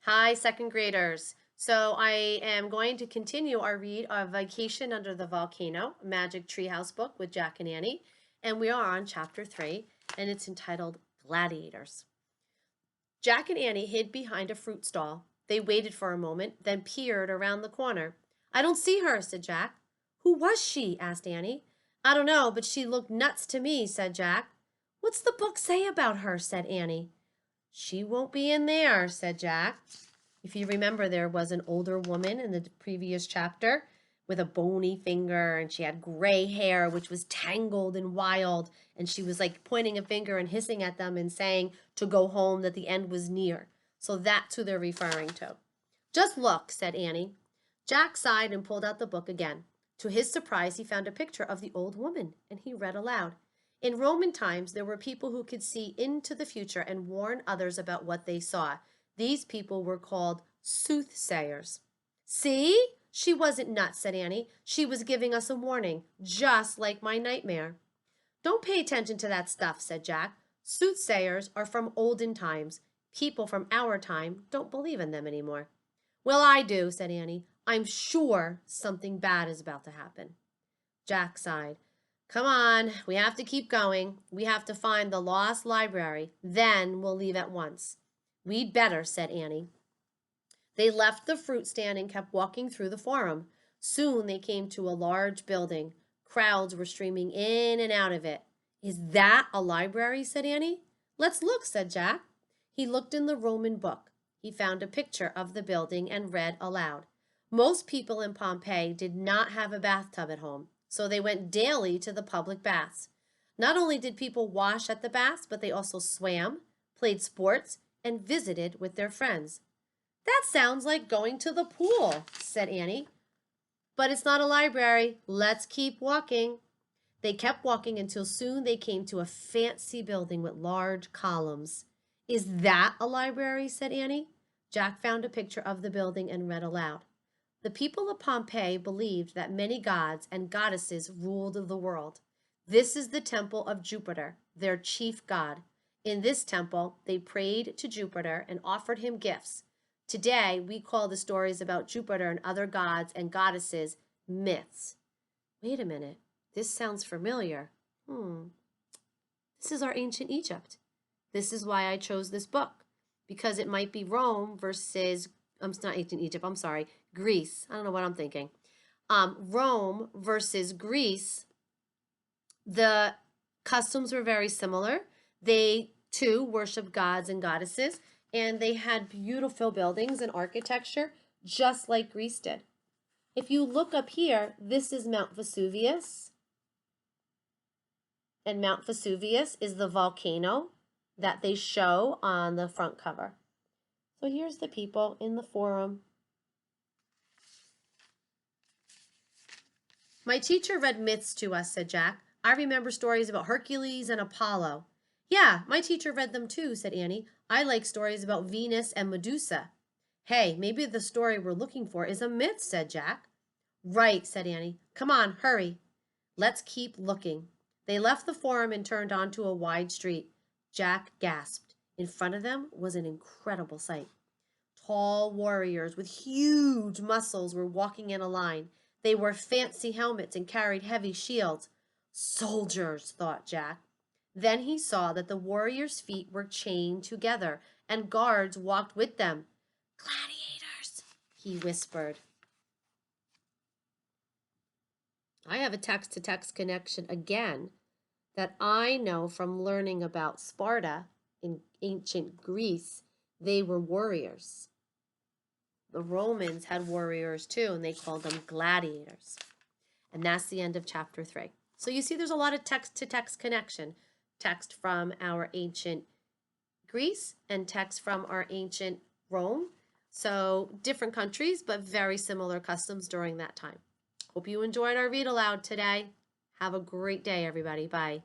Hi, second graders. So I am going to continue our read of Vacation Under the Volcano, Magic Treehouse book with Jack and Annie. And we are on chapter 3, and it's entitled Gladiators. Jack and Annie hid behind a fruit stall. They waited for a moment, then peered around the corner. I don't see her, said Jack. Who was she? Asked Annie. I don't know, but she looked nuts to me, said Jack. What's the book say about her? Said Annie. She won't be in there, said Jack. If you remember, there was an older woman in the previous chapter with a bony finger, and she had gray hair, which was tangled and wild. And she was like pointing a finger and hissing at them and saying to go home, that the end was near. So that's who they're referring to. Just look, said Annie. Jack sighed and pulled out the book again. To his surprise, he found a picture of the old woman, and he read aloud. In Roman times, there were people who could see into the future and warn others about what they saw. These people were called soothsayers. See? She wasn't nuts, said Annie. She was giving us a warning, just like my nightmare. Don't pay attention to that stuff, said Jack. Soothsayers are from olden times. People from our time don't believe in them anymore. Well, I do, said Annie. I'm sure something bad is about to happen. Jack sighed. Come on, we have to keep going. We have to find the lost library. Then we'll leave at once. We'd better, said Annie. They left the fruit stand and kept walking through the forum. Soon they came to a large building. Crowds were streaming in and out of it. Is that a library? Said Annie. Let's look, said Jack. He looked in the Roman book. He found a picture of the building and read aloud. Most people in Pompeii did not have a bathtub at home, so they went daily to the public baths. Not only did people wash at the baths, but they also swam, played sports, and visited with their friends. That sounds like going to the pool, said Annie. But it's not a library. Let's keep walking. They kept walking until soon they came to a fancy building with large columns. Is that a library? Said Annie. Jack found a picture of the building and read aloud. The people of Pompeii believed that many gods and goddesses ruled the world. This is the temple of Jupiter, their chief god. In this temple, they prayed to Jupiter and offered him gifts. Today, we call the stories about Jupiter and other gods and goddesses myths. Wait a minute. This sounds familiar. This is our ancient Egypt. This is why I chose this book, because it might be Rome versus, it's not ancient Egypt, I'm sorry, Greece. I don't know what I'm thinking. Rome versus Greece, the customs were very similar. They, too, worshiped gods and goddesses, and they had beautiful buildings and architecture, just like Greece did. If you look up here, this is Mount Vesuvius. And Mount Vesuvius is the volcano that they show on the front cover. So here's the people in the forum. My teacher read myths to us, said Jack. I remember stories about Hercules and Apollo. Yeah, my teacher read them too, said Annie. I like stories about Venus and Medusa. Hey, maybe the story we're looking for is a myth, said Jack. Right, said Annie. Come on, hurry. Let's keep looking. They left the forum and turned onto a wide street. Jack gasped. In front of them was an incredible sight. Tall warriors with huge muscles were walking in a line. They wore fancy helmets and carried heavy shields. Soldiers, thought Jack. Then he saw that the warriors' feet were chained together, and guards walked with them. Gladiators, he whispered. I have a text-to-text connection again that I know from learning about Sparta in ancient Greece. They were warriors. The Romans had warriors too, and they called them gladiators. And that's the end of chapter 3. So you see there's a lot of text-to-text connection. Text from our ancient Greece and text from our ancient Rome. So different countries, but very similar customs during that time. Hope you enjoyed our read aloud today. Have a great day, everybody. Bye.